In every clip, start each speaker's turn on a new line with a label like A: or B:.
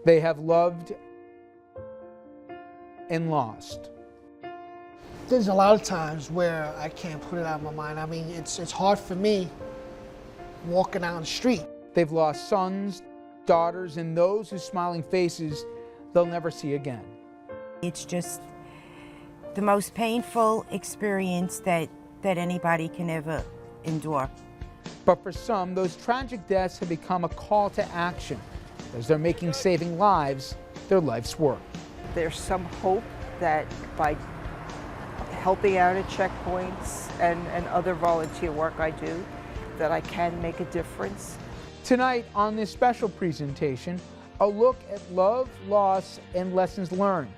A: They have loved and lost.
B: There's a lot of times where I can't put it out of my mind. I mean, it's hard for me walking down the street.
A: They've lost sons, daughters, and those whose smiling faces they'll never see again.
C: It's just the most painful experience that anybody can ever endure.
A: But for some, those tragic deaths have become a call to action as they're making saving lives their life's work.
D: There's some hope that by helping out at checkpoints and other volunteer work I do, that I can make a difference.
A: Tonight on this special presentation, a look at love, loss, and lessons learned.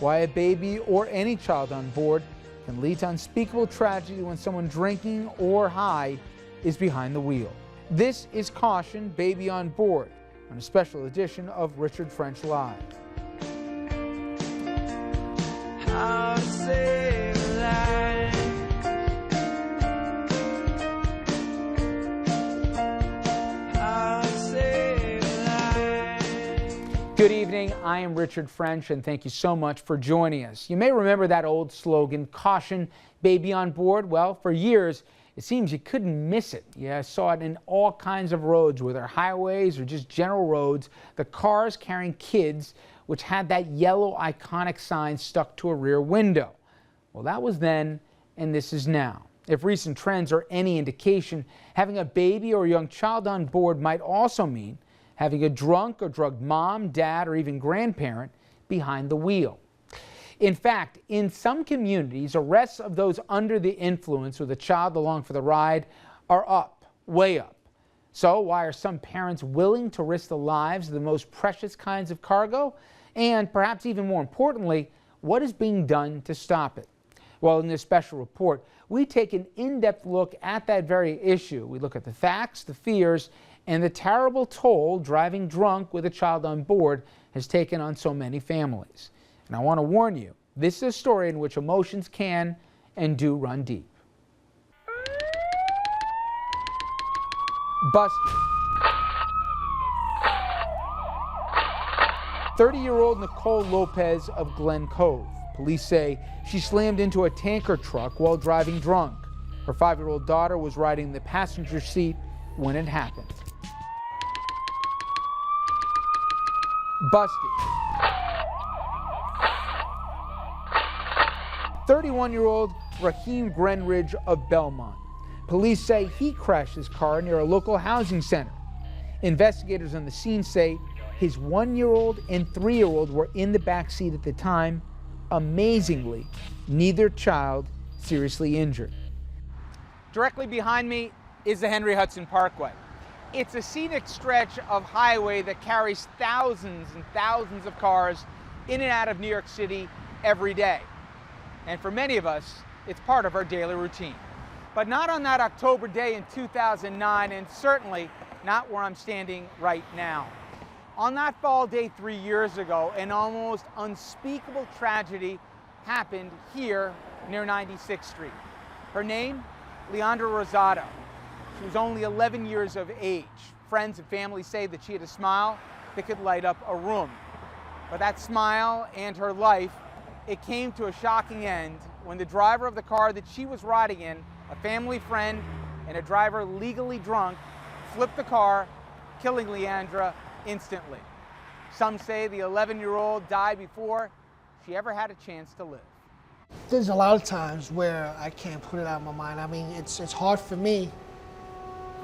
A: Why a baby or any child on board can lead to unspeakable tragedy when someone drinking or high is behind the wheel. This is Caution, Baby on Board, on a special edition of Richard French Live.
E: I'll save a life. I'll save a life.
A: Good evening, I am Richard French, and thank you so much for joining us. You may remember that old slogan, Caution, Baby on Board. Well, for years, it seems you couldn't miss it. You saw it in all kinds of roads, whether highways or just general roads, the cars carrying kids, which had that yellow iconic sign stuck to a rear window. Well, that was then, and this is now. If recent trends are any indication, having a baby or a young child on board might also mean having a drunk or drugged mom, dad, or even grandparent behind the wheel. In fact, in some communities, arrests of those under the influence with a child along for the ride are up, way up. So why are some parents willing to risk the lives of the most precious kinds of cargo? And perhaps even more importantly, what is being done to stop it? Well, in this special report, we take an in-depth look at that very issue. We look at the facts, the fears, and the terrible toll driving drunk with a child on board has taken on so many families. And I want to warn you, this is a story in which emotions can and do run deep. Busted. 30-year-old Nicole Lopez of Glen Cove. Police say she slammed into a tanker truck while driving drunk. Her 5-year-old daughter was riding in the passenger seat when it happened. Busted. 31-year-old Raheem Grenridge of Belmont. Police say he crashed his car near a local housing center. Investigators on the scene say his 1-year-old and 3-year-old were in the back seat at the time. Amazingly, neither child seriously injured. Directly behind me is the Henry Hudson Parkway. It's a scenic stretch of highway that carries thousands and thousands of cars in and out of New York City every day. And for many of us, it's part of our daily routine. But not on that October day in 2009, and certainly not where I'm standing right now. On that fall day 3 years ago, an almost unspeakable tragedy happened here near 96th Street. Her name, Leandra Rosado. She was only 11 years of age. Friends and family say that she had a smile that could light up a room. But that smile and her life, it came to a shocking end when the driver of the car that she was riding in, a family friend and a driver legally drunk, flipped the car, killing Leandra instantly. Some say the 11-year-old died before she ever had a chance to live.
B: There's a lot of times where I can't put it out of my mind. I mean, it's hard for me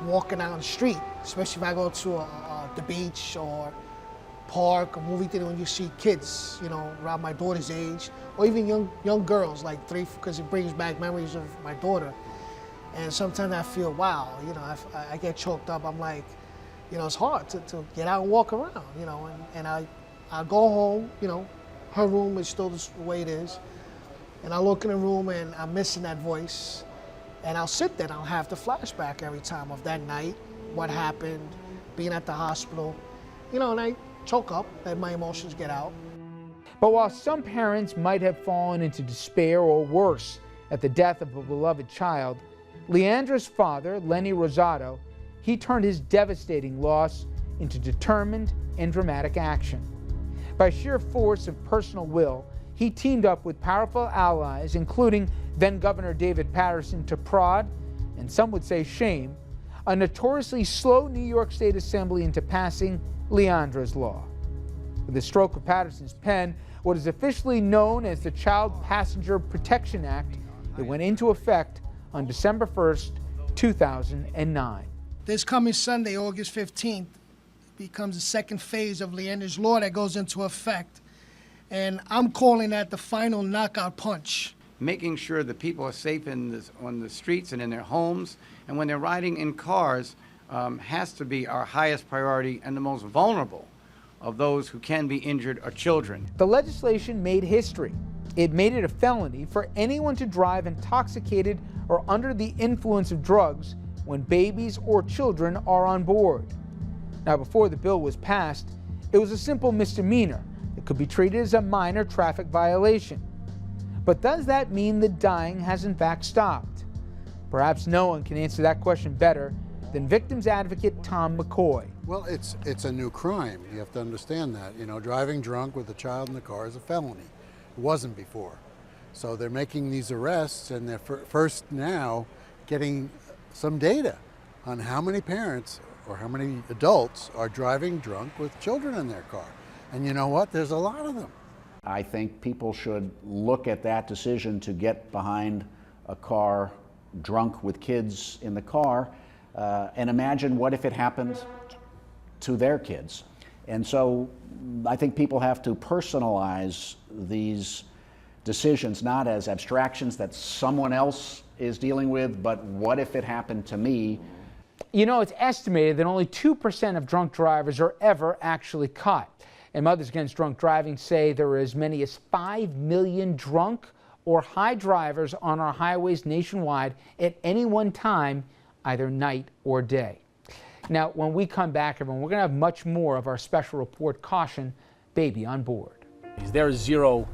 B: walking down the street, especially if I go to the beach or park or movie theater when you see kids, you know, around my daughter's age, or even young girls like 3, because it brings back memories of my daughter. And sometimes I feel, wow, you know, I get choked up. I'm like, you know, it's hard to get out and walk around, you know, and I go home, you know, her room is still the way it is, and I look in the room and I'm missing that voice, and I'll sit there and I'll have the flashback every time of that night, what happened, being at the hospital, you know, and I choke up, let my emotions get out.
A: But while some parents might have fallen into despair or worse at the death of a beloved child, Leandra's father, Lenny Rosado, he turned his devastating loss into determined and dramatic action. By sheer force of personal will, he teamed up with powerful allies, including then-Governor David Paterson, to prod, and some would say shame, a notoriously slow New York State Assembly into passing Leandra's Law. With the stroke of Paterson's pen, what is officially known as the Child Passenger Protection Act, it went into effect on December 1st, 2009.
B: This coming Sunday, August 15th, becomes the second phase of Leandra's Law that goes into effect. And I'm calling that the final knockout punch.
F: Making sure that people are safe on the streets and in their homes, and when they're riding in cars, has to be our highest priority, and the most vulnerable of those who can be injured are children.
A: The legislation made history. It made it a felony for anyone to drive intoxicated or under the influence of drugs when babies or children are on board. Now, before the bill was passed, it was a simple misdemeanor. It could be treated as a minor traffic violation. But does that mean the dying has in fact stopped? Perhaps no one can answer that question better than victims advocate Tom McCoy.
G: Well, it's a new crime. You have to understand that. You know, driving drunk with a child in the car is a felony. It wasn't before. So they're making these arrests, and they're first now getting some data on how many parents or how many adults are driving drunk with children in their car. And you know what? There's a lot of them.
H: I think people should look at that decision to get behind a car drunk with kids in the car and imagine what if it happened to their kids. And so I think people have to personalize these decisions not as abstractions that someone else is dealing with, but what if it happened to me?
A: You know, it's estimated that only 2% of drunk drivers are ever actually caught. And Mothers Against Drunk Driving say there are as many as 5 million drunk or high drivers on our highways nationwide at any one time, either night or day. Now, when we come back, everyone, we're going to have much more of our special report, Caution, Baby on Board.
I: There is zero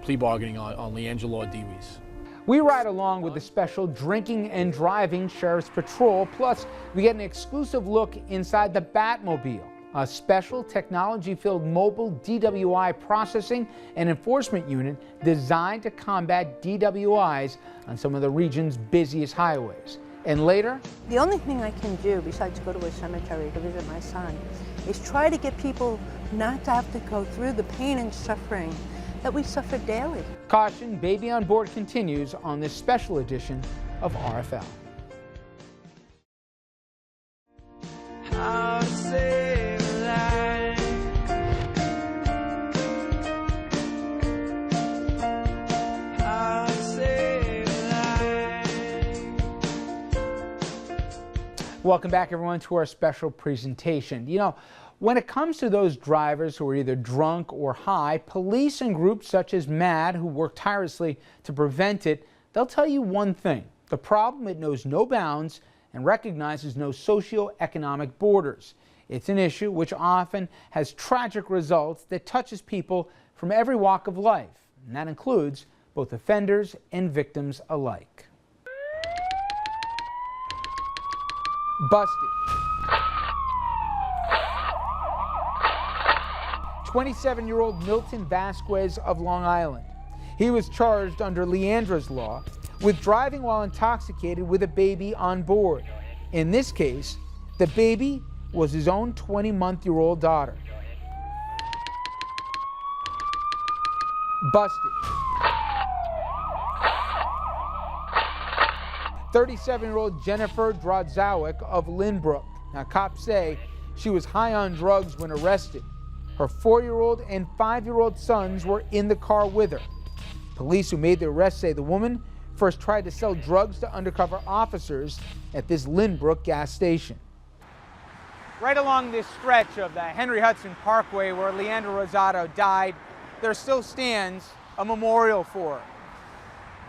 I: plea bargaining on Leandra Law DWIs.
A: We ride along with the special Drinking and Driving Sheriff's Patrol, plus we get an exclusive look inside the Batmobile, a special technology-filled mobile DWI processing and enforcement unit designed to combat DWIs on some of the region's busiest highways. And later,
J: the only thing I can do besides go to a cemetery to visit my son is try to get people not to have to go through the pain and suffering that we suffer daily.
A: Caution, Baby on Board continues on this special edition of RFL.
E: I'll save a life. I'll save a life.
A: Welcome back, everyone, to our special presentation. You know, when it comes to those drivers who are either drunk or high, police and groups such as MAD, who work tirelessly to prevent it, they'll tell you one thing. The problem, it knows no bounds and recognizes no socioeconomic borders. It's an issue which often has tragic results that touches people from every walk of life, and that includes both offenders and victims alike. Busted. 27-year-old Milton Vasquez of Long Island. He was charged under Leandra's Law with driving while intoxicated with a baby on board. In this case, the baby was his own 20-month-old daughter. Busted. 37-year-old Jennifer Drodzowick of Lynbrook. Now, cops say she was high on drugs when arrested. Her 4-year-old and 5-year-old sons were in the car with her. Police who made the arrest say the woman first tried to sell drugs to undercover officers at this Lynbrook gas station. Right along this stretch of the Henry Hudson Parkway where Leandra Rosado died, there still stands a memorial for her.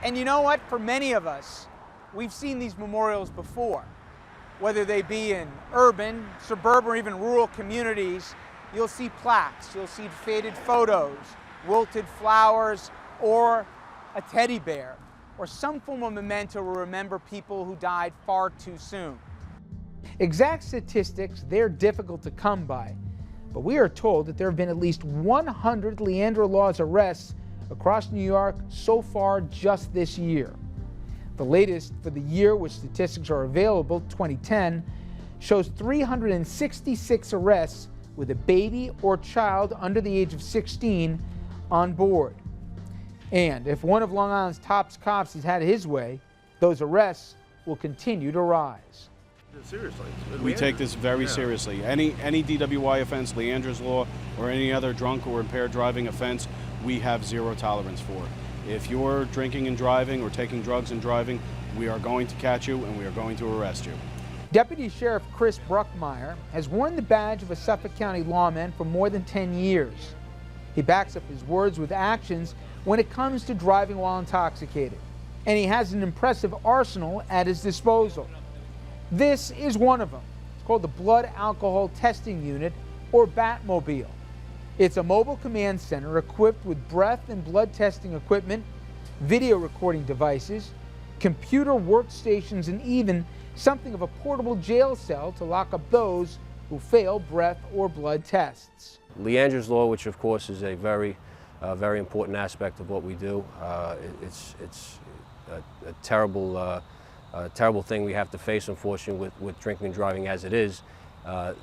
A: And you know what? For many of us, we've seen these memorials before. Whether they be in urban, suburban, or even rural communities, you'll see plaques, you'll see faded photos, wilted flowers, or a teddy bear, or some form of memento to remember people who died far too soon. Exact statistics, they're difficult to come by, But we are told that there have been at least 100 Leandra Laws arrests across New York so far just this year. The latest for the year, which statistics are available, 2010, shows 366 arrests with a baby or child under the age of 16 on board. And if one of Long Island's top cops has had his way, those arrests will continue to rise.
K: Seriously. We take this very seriously. Any DWI offense, Leandra's Law, or any other drunk or impaired driving offense, we have zero tolerance for. If you're drinking and driving or taking drugs and driving, we are going to catch you and we are going to arrest you.
A: Deputy Sheriff Chris Bruckmeyer has worn the badge of a Suffolk County lawman for more than 10 years. He backs up his words with actions when it comes to driving while intoxicated, and he has an impressive arsenal at his disposal. This is one of them. It's called the Blood Alcohol Testing Unit, or Batmobile. It's a mobile command center equipped with breath and blood testing equipment, video recording devices, computer workstations, and even something of a portable jail cell to lock up those who fail breath or blood tests.
L: Leandra's Law, which of course is a very important aspect of what we do. It's a terrible thing we have to face, unfortunately, with drinking and driving as it is.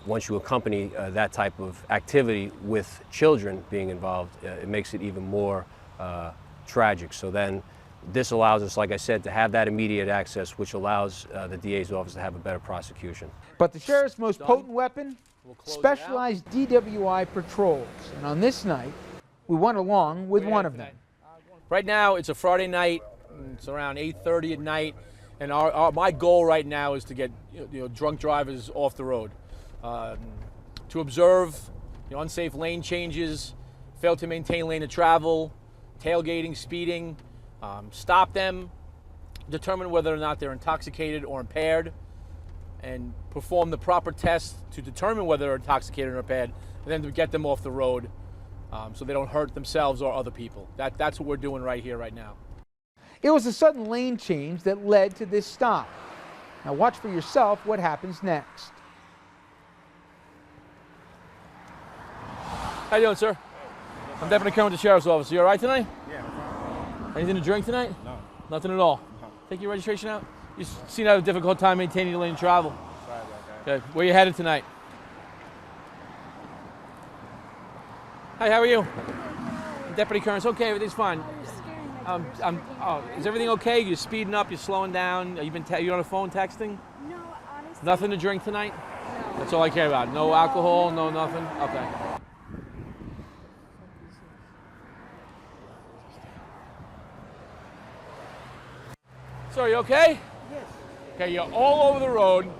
L: Once you accompany that type of activity with children being involved, it makes it even more tragic. So then this allows us, like I said, to have that immediate access, which allows the DA's office to have a better prosecution.
A: But the sheriff's most potent weapon? Specialized DWI patrols. And on this night, we went along with one of them.
I: Right now, it's a Friday night. It's around 8:30 at night, and my goal right now is to get drunk drivers off the road, to observe unsafe lane changes, fail to maintain lane of travel, tailgating, speeding, stop them, determine whether or not they're intoxicated or impaired, and perform the proper tests to determine whether they're intoxicated or impaired, and then to get them off the road so they don't hurt themselves or other people. That's what we're doing right here, right now.
A: It was a sudden lane change that led to this stop. Now watch for yourself what happens next.
I: How you doing, sir? I'm Deputy Colonel with the Sheriff's Office. You all right tonight?
K: Yeah.
I: Anything to drink tonight?
K: No.
I: Nothing at all? No. Take your registration out? You seem to have a difficult time maintaining your lane of travel.
K: Sorry about that.
I: Okay, where you headed tonight? Hi, how are you? Deputy Colonel, it's okay, everything's fine. Is everything okay? You're speeding up, you're slowing down. You on the phone texting?
M: No, honestly.
I: Nothing to drink tonight?
M: No.
I: That's all I care about. No alcohol, no nothing? Okay. So, are you okay?
B: Yes.
I: Okay, you're all over the road.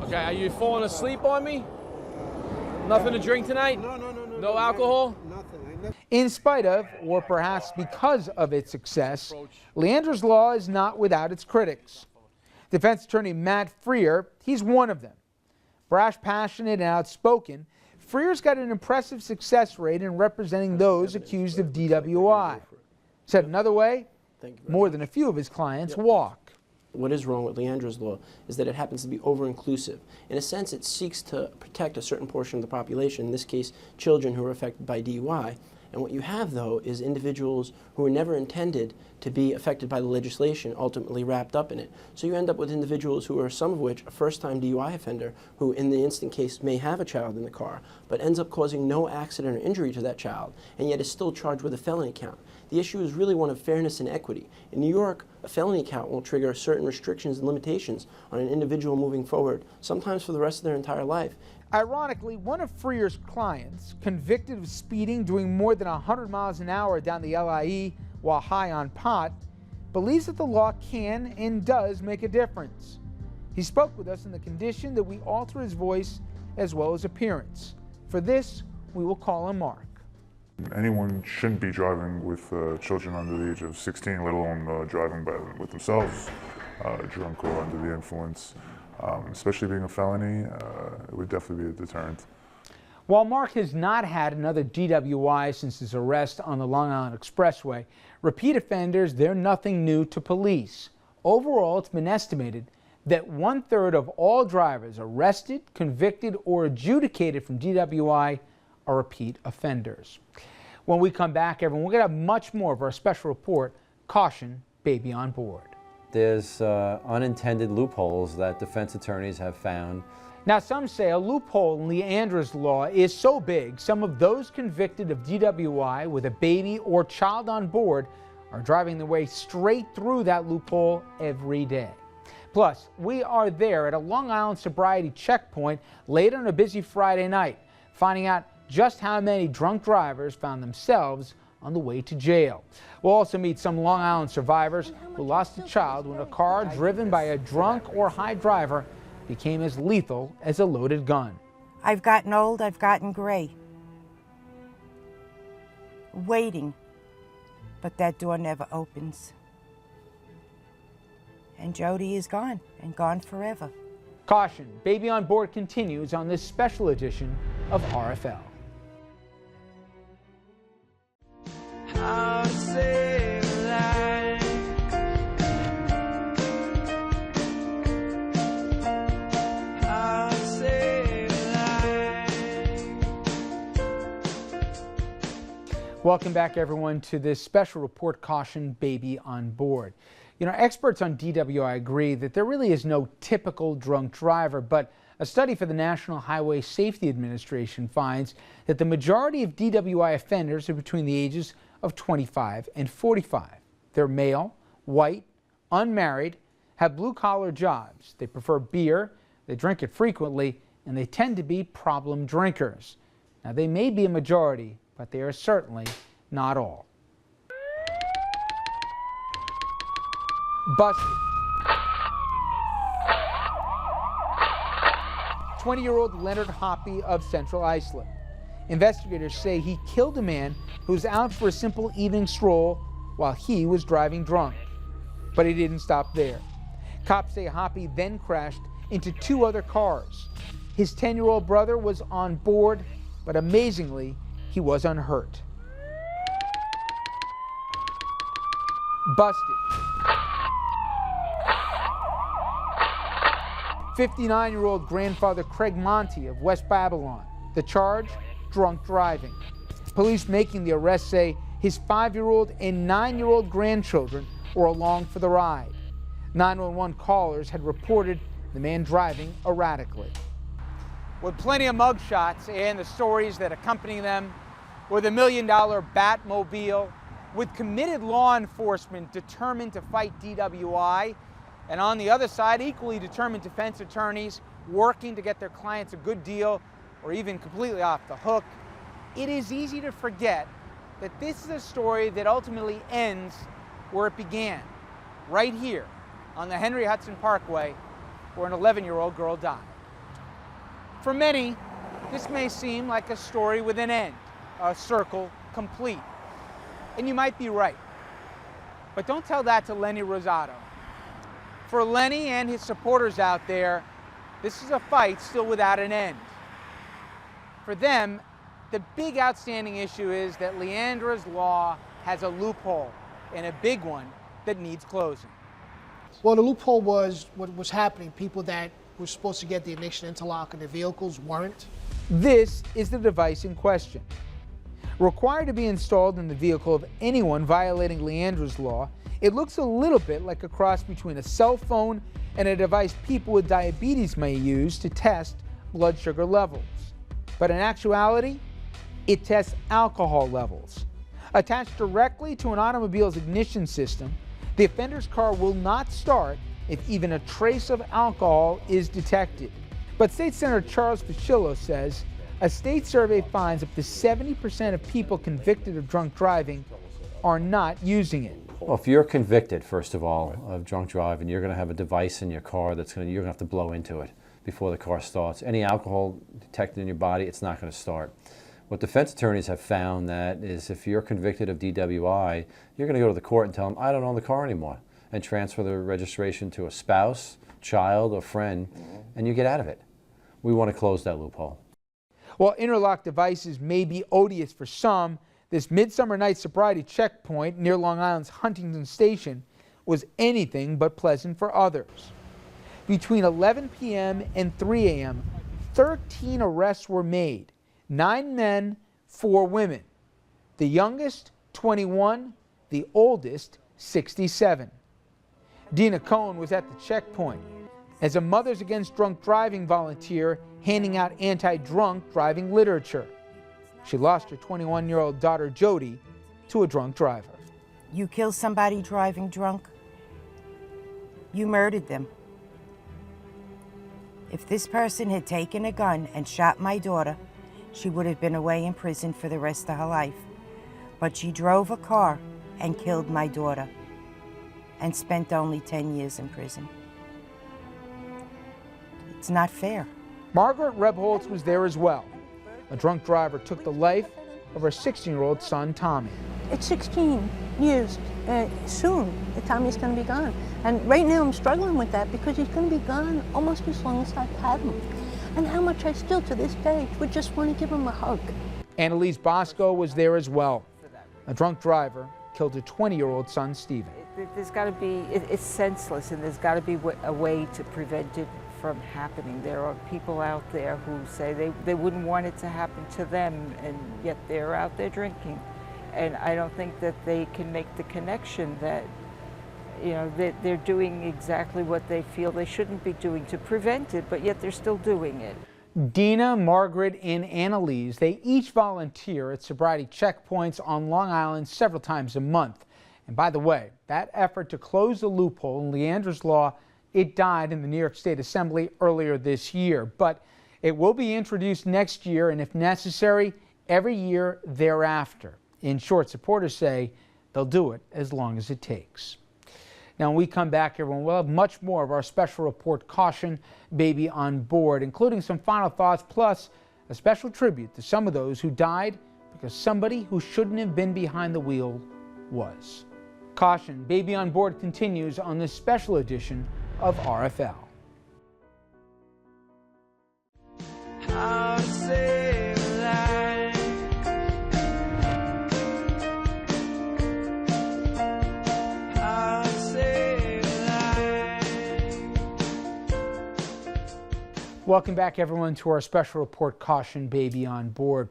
I: Okay, are you falling asleep on me? Nothing to drink tonight?
B: No.
I: No alcohol?
B: Nothing.
A: In spite of, or perhaps because of its success, Leandra's Law is not without its critics. Defense attorney Matt Freer, he's one of them. Brash, passionate, and outspoken, Freer's got an impressive success rate in representing those accused of DWI. Said another way, more than a few of his clients walk.
N: What is wrong with Leandra's Law is that it happens to be over-inclusive. In a sense, it seeks to protect a certain portion of the population, in this case, children who are affected by DUI. And what you have, though, is individuals who were never intended to be affected by the legislation ultimately wrapped up in it. So you end up with individuals who are, some of which, a first-time DUI offender, who in the instant case may have a child in the car, but ends up causing no accident or injury to that child, and yet is still charged with a felony count. The issue is really one of fairness and equity. In New York, a felony count will trigger certain restrictions and limitations on an individual moving forward, sometimes for the rest of their entire life.
A: Ironically, one of Freer's clients, convicted of speeding doing more than 100 miles an hour down the LIE while high on pot, believes that the law can and does make a difference. He spoke with us on the condition that we alter his voice as well as appearance. For this, we will call him Mark.
O: Anyone shouldn't be driving with children under the age of 16, let alone driving with themselves drunk or under the influence. Especially being a felony, it would definitely be a deterrent.
A: While Mark has not had another DWI since his arrest on the Long Island Expressway, repeat offenders, they're nothing new to police. Overall, it's been estimated that 1/3 of all drivers arrested, convicted, or adjudicated from DWI are repeat offenders. When we come back, everyone, we're going to have much more of our special report, Caution, Baby on Board.
M: There's unintended loopholes that defense attorneys have found.
A: Now, some say a loophole in Leandra's law is so big, some of those convicted of DWI with a baby or child on board are driving their way straight through that loophole every day. Plus, we are there at a Long Island sobriety checkpoint late on a busy Friday night, finding out just how many drunk drivers found themselves on the way to jail. We'll also meet some Long Island survivors who lost a child when a car driven by a drunk or high driver became as lethal as a loaded gun.
C: I've gotten old, I've gotten gray. Waiting, but that door never opens. And Jody is gone, and gone forever.
A: Caution, Baby on Board continues on this special edition of RFL.
E: How to save a life. How to save a life.
A: Welcome back, everyone, to this special report, Caution, Baby on Board. You know, experts on DWI agree that there really is no typical drunk driver, but a study for the National Highway Safety Administration finds that the majority of DWI offenders are between the ages of 25 and 45. They're male, white, unmarried, have blue-collar jobs. They prefer beer, they drink it frequently, and they tend to be problem drinkers. Now, they may be a majority, but they are certainly not all. Busted. 20-year-old Leonard Hoppy of Central Islip. Investigators say he killed a man who was out for a simple evening stroll while he was driving drunk. But he didn't stop there. Cops say Hoppy then crashed into 2 other cars. His 10-year-old brother was on board, but amazingly, he was unhurt. Busted. 59-year-old grandfather Craig Monty of West Babylon. The charge? Drunk driving. Police making the arrest say his 5-year-old and 9-year-old grandchildren were along for the ride. 911 callers had reported the man driving erratically. With plenty of mugshots and the stories that accompany them, with a $1 million Batmobile, with committed law enforcement determined to fight DWI, and on the other side, equally determined defense attorneys working to get their clients a good deal or even completely off the hook, it is easy to forget that this is a story that ultimately ends where it began, right here on the Henry Hudson Parkway, where an 11-year-old girl died. For many, this may seem like a story with an end, a circle complete. And you might be right. But don't tell that to Lenny Rosado. For Lenny and his supporters out there, this is a fight still without an end. For them, the big outstanding issue is that Leandra's law has a loophole, and a big one that needs closing.
B: Well, the loophole was what was happening. People that were supposed to get the ignition interlock in their vehicles weren't.
A: This is the device in question. Required to be installed in the vehicle of anyone violating Leandra's law, it looks a little bit like a cross between a cell phone and a device people with diabetes may use to test blood sugar levels. But in actuality, it tests alcohol levels. Attached directly to an automobile's ignition system, the offender's car will not start if even a trace of alcohol is detected. But State Senator Charles Fischillo says a state survey finds up to 70% of people convicted of drunk driving are not using it.
M: Well, if you're convicted, first of all, of drunk driving, you're going to have a device in your car you're going to have to blow into it before the car starts. Any alcohol detected in your body, it's not going to start. What defense attorneys have found that is if you're convicted of DWI, you're going to go to the court and tell them, I don't own the car anymore, and transfer the registration to a spouse, child, or friend, and you get out of it. We want to close that loophole.
A: While interlock devices may be odious for some, this Midsummer Night Sobriety checkpoint near Long Island's Huntington Station was anything but pleasant for others. Between 11 p.m. and 3 a.m., 13 arrests were made, 9 men, 4 women. The youngest, 21, the oldest, 67. Dina Cohen was at the checkpoint as a Mothers Against Drunk Driving volunteer handing out anti-drunk driving literature. She lost her 21-year-old daughter, Jody, to a drunk driver.
C: You kill somebody driving drunk, you murdered them. If this person had taken a gun and shot my daughter, she would have been away in prison for the rest of her life. But she drove a car and killed my daughter and spent only 10 years in prison. It's not fair.
A: Margaret Rebholz was there as well. A drunk driver took the life of her 16-year-old son, Tommy.
J: It's 16 years. Soon, the Tommy's going to be gone. And right now I'm struggling with that because he's going to be gone almost as long as I've had him. And how much I still, to this day, would just want to give him a hug.
A: Annalise Bosco was there as well. A drunk driver killed her 20-year-old son, Stephen.
D: There's got to be, it's senseless, and there's got to be a way to prevent it from happening. There are people out there who say they wouldn't want it to happen to them, and yet they're out there drinking. And I don't think that they can make the connection that, you know, that they're doing exactly what they feel they shouldn't be doing to prevent it, but yet they're still doing it.
A: Dina, Margaret, and Annalise, they each volunteer at sobriety checkpoints on Long Island several times a month. And by the way, that effort to close the loophole in Leandra's law, it died in the New York State Assembly earlier this year. But it will be introduced next year, and if necessary, every year thereafter. In short, supporters say they'll do it as long as it takes. Now, when we come back, everyone, we'll have much more of our special report, Caution, Baby on Board, including some final thoughts, plus a special tribute to some of those who died because somebody who shouldn't have been behind the wheel was. Caution, Baby on Board continues on this special edition of RFL.
E: I'll save a life. I'll save a life.
A: Welcome back, everyone, to our special report, Caution, Baby on Board.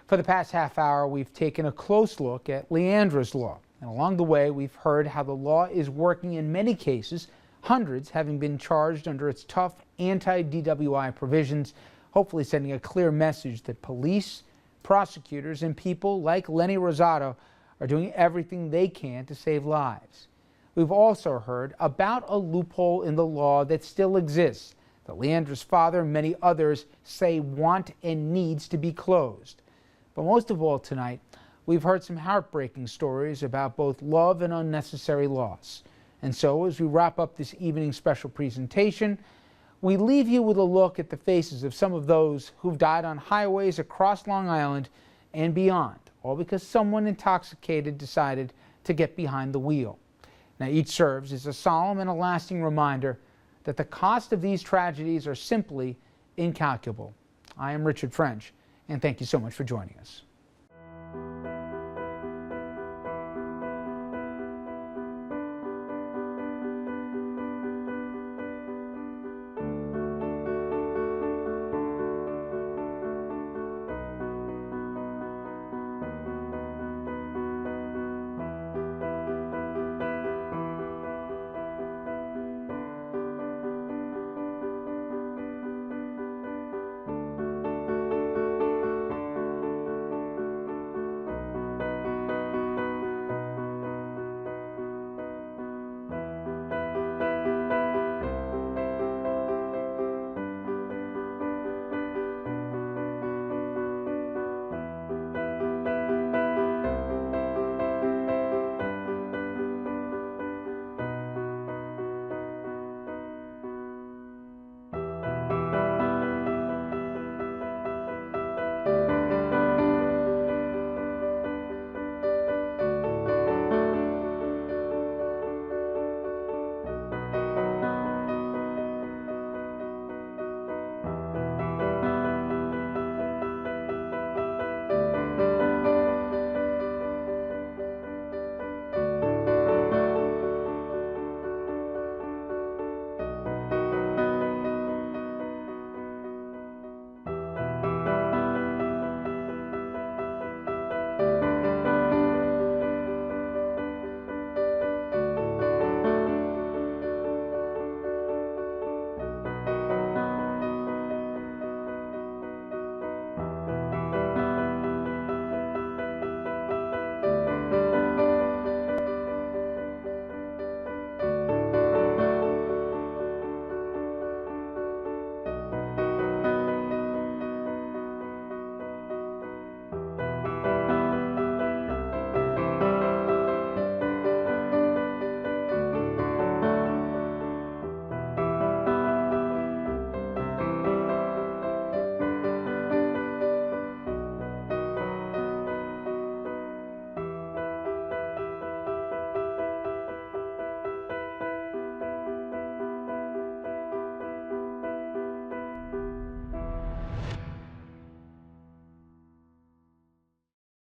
A: For the past half hour, we've taken a close look at Leandra's law. And along the way, we've heard how the law is working in many cases, hundreds having been charged under its tough anti-DWI provisions, hopefully sending a clear message that police, prosecutors, and people like Lenny Rosado are doing everything they can to save lives. We've also heard about a loophole in the law that still exists, that Leandra's father and many others say want and needs to be closed. But most of all tonight, we've heard some heartbreaking stories about both love and unnecessary loss. And so, as we wrap up this evening's special presentation, we leave you with a look at the faces of some of those who've died on highways across Long Island and beyond, all because someone intoxicated decided to get behind the wheel. Now, each serves as a solemn and a lasting reminder that the cost of these tragedies are simply incalculable. I am Richard French, and thank you so much for joining us.